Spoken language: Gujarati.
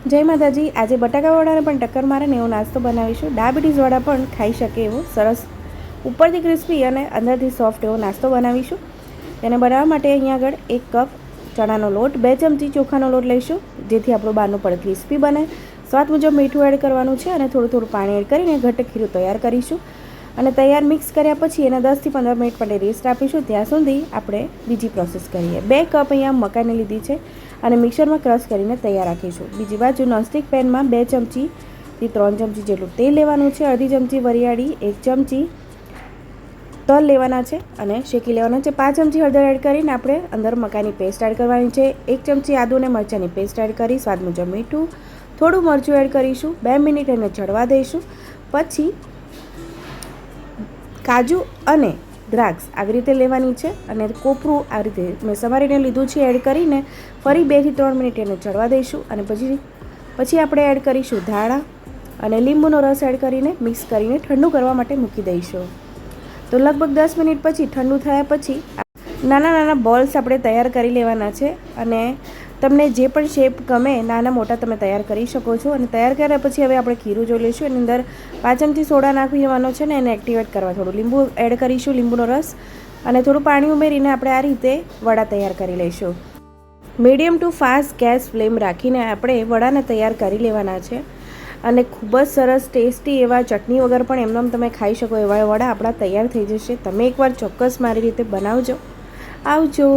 જય માતાજી। આજે બટાકા વડાને પણ ટક્કર મારે ને એવો નાસ્તો બનાવીશું। ડાયાબિટીસવાળા પણ ખાઈ શકે એવો સરસ ઉપરથી ક્રિસ્પી અને અંદરથી સોફ્ટ એવો નાસ્તો બનાવીશું। તેને બનાવવા માટે અહીંયા આગળ 1 કપ ચણાનો લોટ, 2 ચમચી ચોખાનો લોટ લઈશું, જેથી આપણું બહારનું પણ ક્રિસ્પી બને। સ્વાદ મુજબ મીઠું એડ કરવાનું છે અને થોડું પાણી એડ કરીને ઘટ્ટ ખીરું તૈયાર કરીશું। અને તૈયાર મિક્સ કર્યા પછી એને 10 થી 15 મિનિટ માટે રેસ્ટ આપીશું। ત્યાં સુધી આપણે બીજી પ્રોસેસ કરીએ। 2 કપ અહીંયા મકાઈની લીધી છે અને મિક્સરમાં ક્રશ કરીને તૈયાર રાખીશું। બીજી બાજુ નોનસ્ટિક પેનમાં 2 ચમચીથી 3 ચમચી જેટલું તેલ લેવાનું છે, અડધી ચમચી વરિયાળી, 1 ચમચી તલ લેવાના છે અને શેકી લેવાના છે। 5 ચમચી હળદર એડ કરીને આપણે અંદર મકાઈની પેસ્ટ એડ કરવાની છે। 1 ચમચી આદુ અને મરચાંની પેસ્ટ એડ કરી સ્વાદ મુજબ મીઠું, થોડું મરચું એડ કરીશું। 2 મિનિટ એને ચડવા દઈશું। પછી કાજુ અને દ્રાક્ષ આવી રીતે લેવાની છે અને કોપરું આવી રીતે મેં સમારીને લીધું છે એડ કરીને ફરી 2 થી 3 મિનિટ એને ચડવા દઈશું। અને પછી આપણે એડ કરીશું ધાણા અને લીંબુનો રસ એડ કરીને મિક્સ કરીને ઠંડુ કરવા માટે મૂકી દઈશું। તો લગભગ 10 મિનિટ પછી ઠંડુ થયા પછી નાના નાના બોલ્સ આપણે તૈયાર કરી લેવાના છે અને તમને જે પણ શેપ ગમે નાના મોટા તમે તૈયાર કરી શકો છો। અને તૈયાર કર્યા પછી હવે આપણે ખીરું જોઈ લઈશું। એની અંદર 5 ચમચી સોડા નાખી દેવાનો છે ને એને એક્ટિવેટ કરવા થોડું લીંબુ એડ કરીશું, લીંબુનો રસ, અને થોડું પાણી ઉમેરીને આપણે આ રીતે વડા તૈયાર કરી લઈશું। Medium two fast gas flame રાખીને આપણે વડાને તૈયાર કરી લેવાના છે અને ખૂબ જ સરસ ટેસ્ટી એવા ચટણી વગર પણ એમનેમ તમે ખાઈ શકો એવા વડા આપણા તૈયાર થઈ જશે। તમે એકવાર ચોક્કસ મારી રીતે બનાવજો। આવજો।